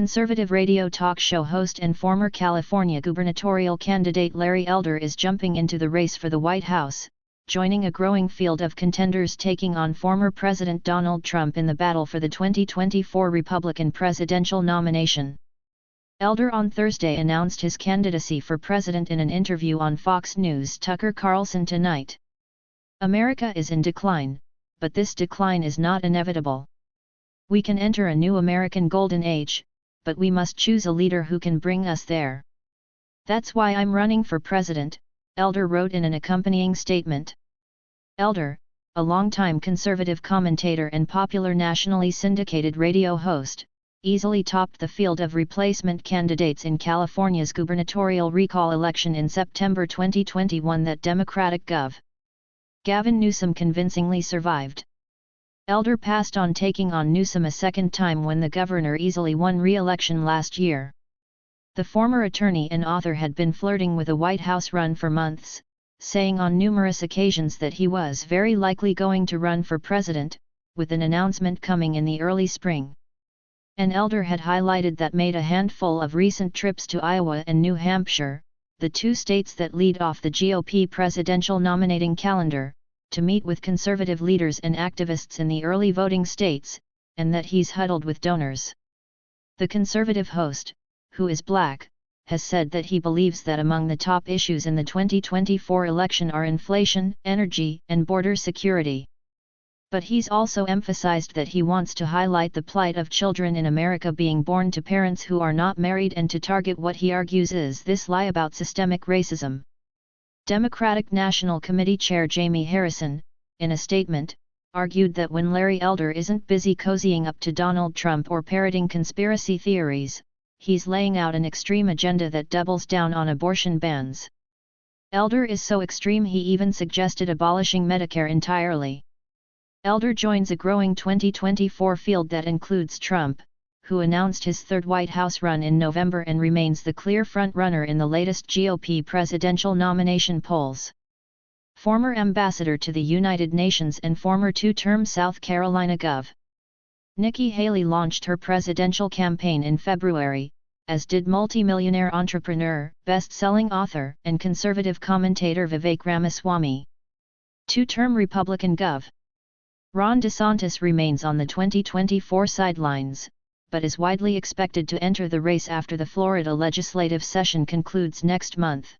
Conservative radio talk show host and former California gubernatorial candidate Larry Elder is jumping into the race for the White House, joining a growing field of contenders taking on former President Donald Trump in the battle for the 2024 Republican presidential nomination. Elder on Thursday announced his candidacy for president in an interview on Fox News' Tucker Carlson Tonight. "America is in decline, but this decline is not inevitable. We can enter a new American golden age, but we must choose a leader who can bring us there. That's why I'm running for president," Elder wrote in an accompanying statement. Elder, a longtime conservative commentator and popular nationally syndicated radio host, easily topped the field of replacement candidates in California's gubernatorial recall election in September 2021 that Democratic Gov. Gavin Newsom convincingly survived. Elder passed on taking on Newsom a second time when the governor easily won re-election last year. The former attorney and author had been flirting with a White House run for months, saying on numerous occasions that he was very likely going to run for president, with an announcement coming in the early spring. And Elder had highlighted that made a handful of recent trips to Iowa and New Hampshire, the two states that lead off the GOP presidential nominating calendar, to meet with conservative leaders and activists in the early voting states, and that he's huddled with donors. The conservative host, who is black, has said that he believes that among the top issues in the 2024 election are inflation, energy, and border security. But he's also emphasized that he wants to highlight the plight of children in America being born to parents who are not married and to target what he argues is this lie about systemic racism. Democratic National Committee Chair Jamie Harrison, in a statement, argued that when Larry Elder isn't busy cozying up to Donald Trump or parroting conspiracy theories, he's laying out an extreme agenda that doubles down on abortion bans. Elder is so extreme he even suggested abolishing Medicare entirely. Elder joins a growing 2024 field that includes Trump, who announced his third White House run in November and remains the clear front-runner in the latest GOP presidential nomination polls. Former ambassador to the United Nations and former two-term South Carolina Gov. Nikki Haley launched her presidential campaign in February, as did multimillionaire entrepreneur, best-selling author, and conservative commentator Vivek Ramaswamy. Two-term Republican Gov. Ron DeSantis remains on the 2024 sidelines, but is widely expected to enter the race after the Florida legislative session concludes next month.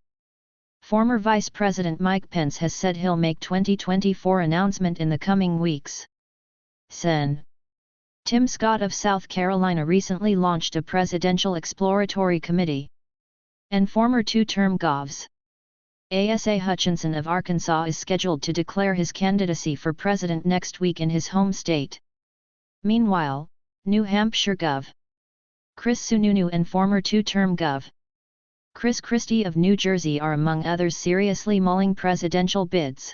Former Vice President Mike Pence has said he'll make 2024 announcement in the coming weeks. Sen. Tim Scott of South Carolina recently launched a presidential exploratory committee. And former two-term Govs. Asa Hutchinson of Arkansas is scheduled to declare his candidacy for president next week in his home state. Meanwhile, New Hampshire Gov. Chris Sununu and former two-term Gov. Chris Christie of New Jersey are among others seriously mulling presidential bids.